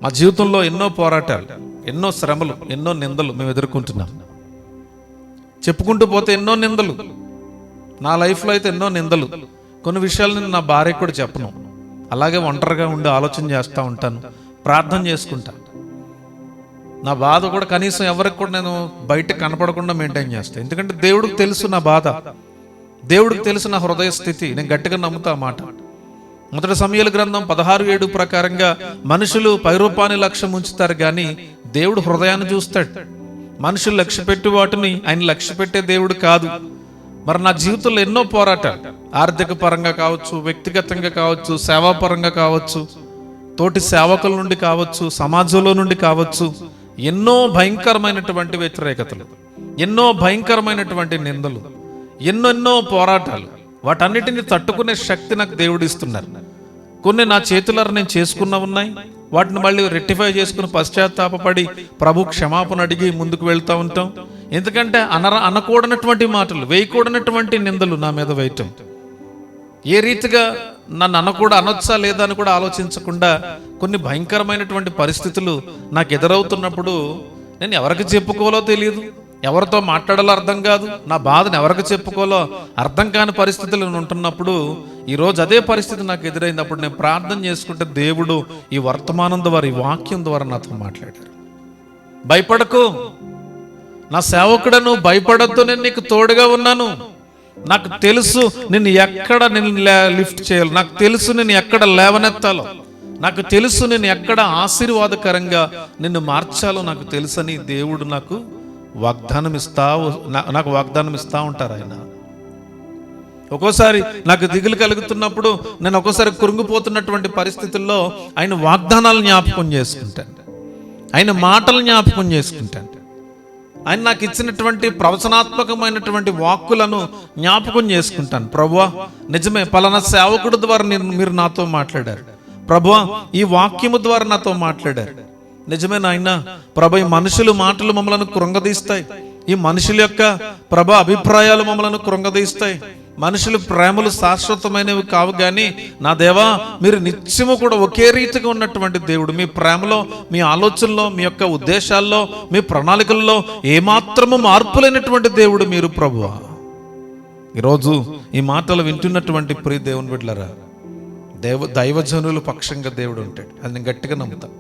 మా జీవితంలో ఎన్నో పోరాటాలు, ఎన్నో శ్రమలు, ఎన్నో నిందలు మేము ఎదుర్కొంటున్నాం. చెప్పుకుంటూ పోతే ఎన్నో నిందలు. నా లైఫ్లో అయితే ఎన్నో నిందలు. కొన్ని విషయాలు నేను నా భార్యకు కూడా చెప్పను. అలాగే ఒంటరిగా ఉండి ఆలోచన చేస్తూ ఉంటాను, ప్రార్థన చేసుకుంటా. నా బాధ కూడా కనీసం ఎవరికి కూడా నేను బయట కనపడకుండా మెయింటైన్ చేస్తాను. ఎందుకంటే దేవుడికి తెలుసు నా బాధ, దేవుడికి తెలుసు నా హృదయ స్థితి. నేను గట్టిగా నమ్ముతా మాట. మొదటి సమూయేలు గ్రంథం 16:7 ప్రకారంగా మనుషులు పైరూపాన్ని లక్ష్యం ఉంచుతారు, కానీ దేవుడు హృదయాన్ని చూస్తాడు. మనుషులు లక్ష్య పెట్టి వాటిని ఆయన లక్ష్య పెట్టే దేవుడు కాదు. మరి నా జీవితంలో ఎన్నో పోరాటాలు, ఆర్థిక పరంగా కావచ్చు, వ్యక్తిగతంగా కావచ్చు, సేవాపరంగా కావచ్చు, తోటి సేవకుల నుండి కావచ్చు, సమాజంలో నుండి కావచ్చు, ఎన్నో భయంకరమైనటువంటి వ్యతిరేకతలు, ఎన్నో భయంకరమైనటువంటి నిందలు, ఎన్నెన్నో పోరాటాలు. వాటన్నిటిని తట్టుకునే శక్తి నాకు దేవుడు ఇస్తున్నారు. కొన్ని నా చేతులారా నేను చేసుకున్న ఉన్నాయి, వాటిని మళ్ళీ రెక్టిఫై చేసుకుని పశ్చాత్తాపడి ప్రభు క్షమాపణ అడిగి ముందుకు వెళ్తూ ఉంటాం. ఎందుకంటే అనకూడనటువంటి మాటలు, వేయకూడనటువంటి నిందలు నా మీద వేయటం, ఏ రీతిగా నన్ను అనొచ్చా లేదా అని కూడా ఆలోచించకుండా కొన్ని భయంకరమైనటువంటి పరిస్థితులు నాకు ఎదురవుతున్నప్పుడు నేను ఎవరికి చెప్పుకోవాలో తెలియదు, ఎవరితో మాట్లాడాలో అర్థం కాదు, నా బాధను ఎవరికి చెప్పుకోవాలో అర్థం కాని పరిస్థితులు ఉంటున్నప్పుడు ఈరోజు అదే పరిస్థితి నాకు ఎదురైనప్పుడు నేను ప్రార్థన చేసుకుంటే దేవుడు ఈ వర్తమానం ద్వారా, ఈ వాక్యం ద్వారా నాతో మాట్లాడారు. భయపడకు, నా సేవకుడను, భయపడద్దు, నేను నీకు తోడుగా ఉన్నాను. నాకు తెలుసు నిన్ను ఎక్కడ లిఫ్ట్ చేయాలి, నాకు తెలుసు నిన్ను ఎక్కడ లేవనెత్తాలో, నాకు తెలుసు నేను ఎక్కడ ఆశీర్వాదకరంగా నిన్ను మార్చాలో నాకు తెలుసని దేవుడు నాకు వాగ్దానం ఇస్తా ఉంటారు ఆయన. ఒక్కోసారి నాకు దిగులు కలుగుతున్నప్పుడు, నేను ఒక్కోసారి కురుంగిపోతున్నటువంటి పరిస్థితుల్లో ఆయన వాగ్దానాలు జ్ఞాపకం చేసుకుంటాను, ఆయన మాటలు జ్ఞాపకం చేసుకుంటాను, ఆయన నాకు ఇచ్చినటువంటి ప్రవచనాత్మకమైనటువంటి వాక్కులను జ్ఞాపకం చేసుకుంటాను. ప్రభువా నిజమే, పలానా సేవకుడు ద్వారా మీరు నాతో మాట్లాడారు, ప్రభువా ఈ వాక్యము ద్వారా నాతో మాట్లాడారు. నిజమే నాయన ప్రభు, ఈ మనుషులు మాటలు మమ్మలను కృంగదీస్తాయి, ఈ మనుషుల యొక్క ప్రభు అభిప్రాయాలు మమ్మలను కృంగదీస్తాయి. మనుషులు ప్రేమలు శాశ్వతమైనవి కావు, కానీ నా దేవా మీరు నిత్యము కూడా ఒకే రీతిగా ఉన్నటువంటి దేవుడు. మీ ప్రేమలో, మీ ఆలోచనలో, మీ యొక్క ఉద్దేశాల్లో, మీ ప్రణాళికల్లో ఏమాత్రము మార్పు లేనటువంటి దేవుడు మీరు ప్రభువా. ఈరోజు ఈ మాటలు వింటున్నటువంటి ప్రియ దేవుని బిడ్డలారా, దైవజనుల పక్షంగా దేవుడు ఉంటాడు, అది నేను గట్టిగా నమ్ముతాను.